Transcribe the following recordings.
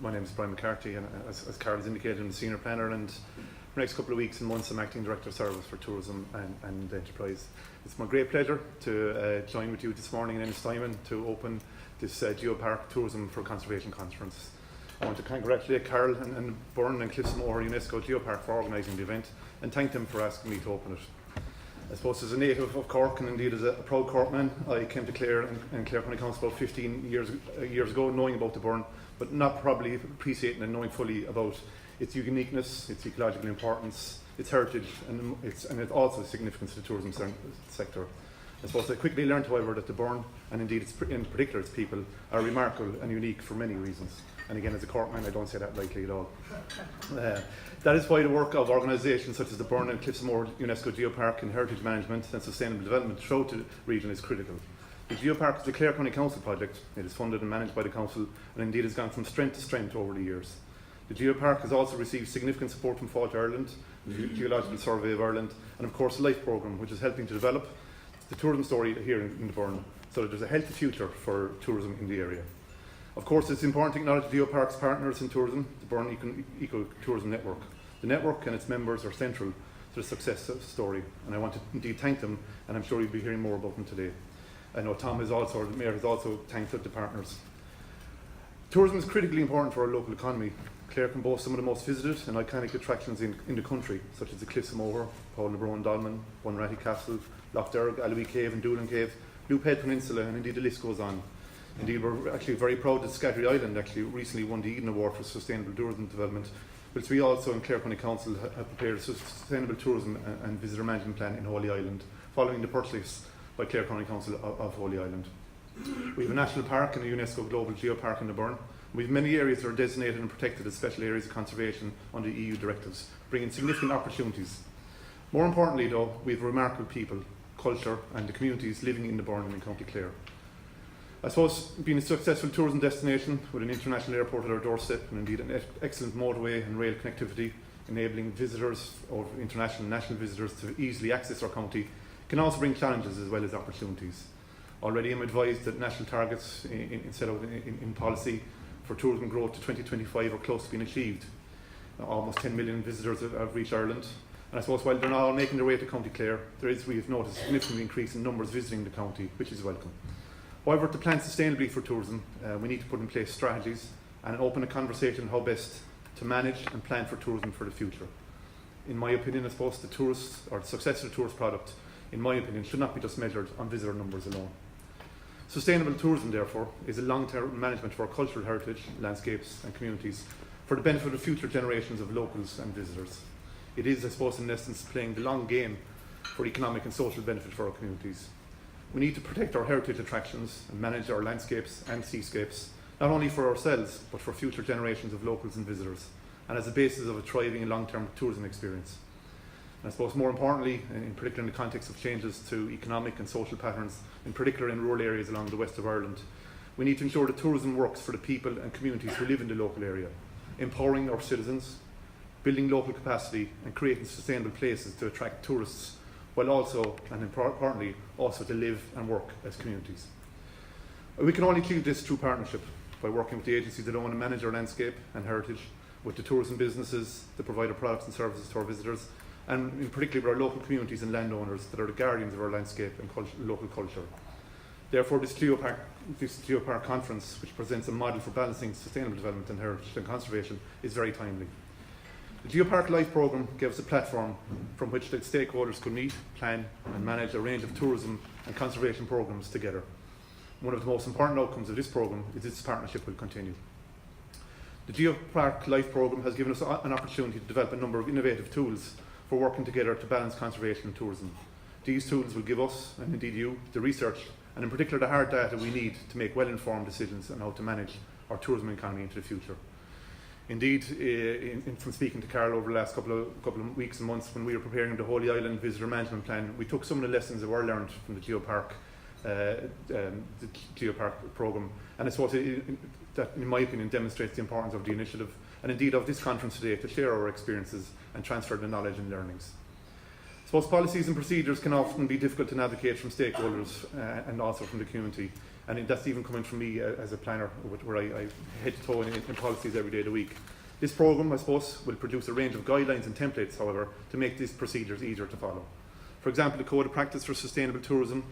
My name is Brian McCarthy, and as Carol has indicated, I'm the Senior Planner, and for the next couple of weeks and months I'm Acting Director of Service for Tourism and Enterprise. It's my great pleasure to join with you this morning in Ennistymon to open this Geopark Tourism for Conservation Conference. I want to congratulate Carol and Burren and Ennistymon UNESCO Geopark for organising the event and thank them for asking me to open it. I suppose as a native of Cork and indeed as a proud Corkman, I came to Clare and Clare County Council about 15 years ago, knowing about the Burren, but not probably appreciating and knowing fully about its uniqueness, its ecological importance, its heritage, and its also significance to the tourism sector. I suppose I quickly learned, however, that the Burren, and indeed in particular its people, are remarkable and unique for many reasons. And again, as a Corkman, I don't say that lightly at all. That is why the work of organisations such as the Burren and Ennistymon UNESCO Geopark in heritage management and sustainable development throughout the region is critical. The Geopark is the Clare County Council project. It is funded and managed by the Council and indeed has gone from strength to strength over the years. The Geopark has also received significant support from Fáilte Ireland, the Geological Survey of Ireland, and of course the LIFE programme, which is helping to develop the tourism story here in the Burren, so that there's a healthy future for tourism in the area. Of course, it's important to acknowledge Geopark's partners in tourism, the Burren Eco-Tourism Network. The network and its members are central to the success story, and I want to indeed thank them, and I'm sure you'll be hearing more about them today. I know Tom is also, the Mayor has also thanked the partners. Tourism is critically important for our local economy. Clare can boast some of the most visited and iconic attractions in the country, such as the Cliffs of Moher, Paul na Bróin Dolmen, Bunratty Castle, Lough Derg, Allowee Cave and Doolin Cave, Blue Head Peninsula, and indeed the list goes on. Indeed, we're actually very proud that Scattery Island actually recently won the Eden Award for Sustainable Tourism Development, which we also in Clare County Council have prepared a Sustainable Tourism and Visitor Management Plan in Holy Island, following the purchase by Clare County Council of Holy Island. We have a national park and a UNESCO Global Geopark in the Burren. We have many areas that are designated and protected as special areas of conservation under EU directives, bringing significant opportunities. More importantly though, we have remarkable people, culture and the communities living in the Burren and in County Clare. I suppose being a successful tourism destination with an international airport at our doorstep and indeed an excellent motorway and rail connectivity, enabling visitors or international and national visitors to easily access our county, can also bring challenges as well as opportunities. Already I'm advised that national targets set out in policy for tourism growth to 2025 are close to being achieved. Almost 10 million visitors have reached Ireland. And I suppose while they're not all making their way to County Clare, we've noticed a significant increase in numbers visiting the county, which is welcome. However, to plan sustainably for tourism, we need to put in place strategies and open a conversation on how best to manage and plan for tourism for the future. In my opinion, I suppose the tourist or the successful tourist product, in my opinion, should not be just measured on visitor numbers alone. Sustainable tourism, therefore, is a long-term management of our cultural heritage, landscapes and communities for the benefit of future generations of locals and visitors. It is, I suppose, in essence, playing the long game for economic and social benefit for our communities. We need to protect our heritage attractions and manage our landscapes and seascapes, not only for ourselves, but for future generations of locals and visitors, and as a basis of a thriving and long-term tourism experience. And I suppose more importantly, in particular in the context of changes to economic and social patterns, in particular in rural areas along the west of Ireland, we need to ensure that tourism works for the people and communities who live in the local area, empowering our citizens, building local capacity and creating sustainable places to attract tourists, while also, and importantly, also to live and work as communities. We can only achieve this through partnership, by working with the agencies that own and manage our landscape and heritage, with the tourism businesses that provide our products and services to our visitors, and in particular with our local communities and landowners that are the guardians of our landscape and local culture. Therefore, this Geopark conference, which presents a model for balancing sustainable development and heritage and conservation, is very timely. The GeoparkLIFE programme gave us a platform from which the stakeholders could meet, plan and manage a range of tourism and conservation programmes together. One of the most important outcomes of this programme is this partnership will continue. The GeoparkLIFE programme has given us an opportunity to develop a number of innovative tools for working together to balance conservation and tourism. These tools will give us, and indeed you, the research and in particular the hard data we need to make well-informed decisions on how to manage our tourism economy into the future. Indeed, from speaking to Carol over the last couple of weeks and months when we were preparing the Holy Island Visitor Management Plan, we took some of the lessons that were learned from the Geopark programme, and I suppose that, in my opinion, demonstrates the importance of the initiative and indeed of this conference today to share our experiences and transfer the knowledge and learnings. I suppose policies and procedures can often be difficult to navigate from stakeholders and also from the community, And that's even coming from me as a planner, where I head to toe in policies every day of the week. This programme, I suppose, will produce a range of guidelines and templates, however, to make these procedures easier to follow. For example, the Code of Practice for Sustainable Tourism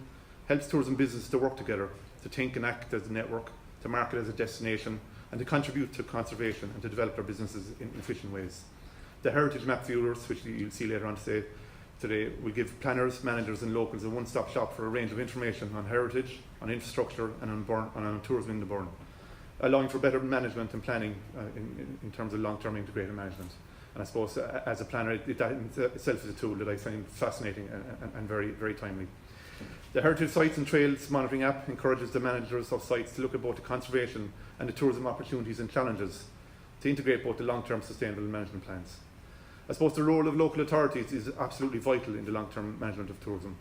helps tourism businesses to work together, to think and act as a network, to market as a destination, and to contribute to conservation and to develop their businesses in efficient ways. The Heritage Map Viewers, which you'll see later on today, will give planners, managers and locals a one-stop shop for a range of information on heritage, on infrastructure and on tourism in the Burren, allowing for better management and planning in terms of long-term integrated management. And I suppose as a planner, that in itself is a tool that I find fascinating and very, very timely. The Heritage Sites and Trails Monitoring app encourages the managers of sites to look at both the conservation and the tourism opportunities and challenges to integrate both the long-term sustainable management plans. I suppose the role of local authorities is absolutely vital in the long-term management of tourism.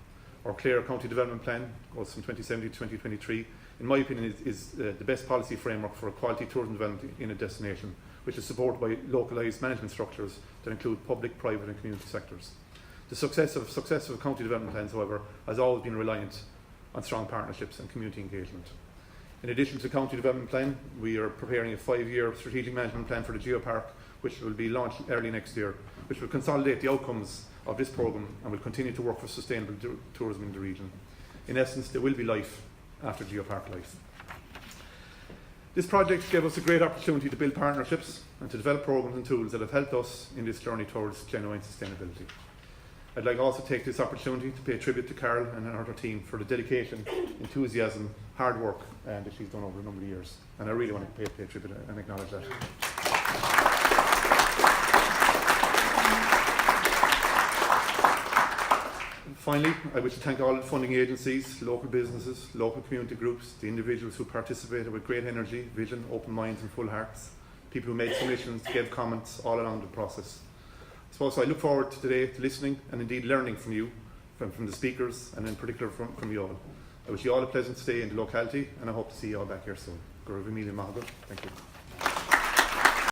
Our Clare County Development Plan goes from 2017 to 2023. In my opinion, is the best policy framework for a quality tourism development in a destination, which is supported by localised management structures that include public, private and community sectors. The success of county development plans, however, has always been reliant on strong partnerships and community engagement. In addition to the county development plan, we are preparing a 5-year strategic management plan for the Geopark, which will be launched early next year, which will consolidate the outcomes of this programme and will continue to work for sustainable tourism in the region. In essence, there will be life after GeoparkLIFE. This project gave us a great opportunity to build partnerships and to develop programmes and tools that have helped us in this journey towards genuine sustainability. I'd like also to take this opportunity to pay tribute to Carol and her team for the dedication, enthusiasm, hard work that she's done over a number of years. And I really want to pay tribute and acknowledge that. Finally, I wish to thank all the funding agencies, local businesses, local community groups, the individuals who participated with great energy, vision, open minds and full hearts, people who made submissions, gave comments all along the process. So I look forward to today to listening and indeed learning from you, from the speakers and in particular from you all. I wish you all a pleasant stay in the locality and I hope to see you all back here soon. Thank you.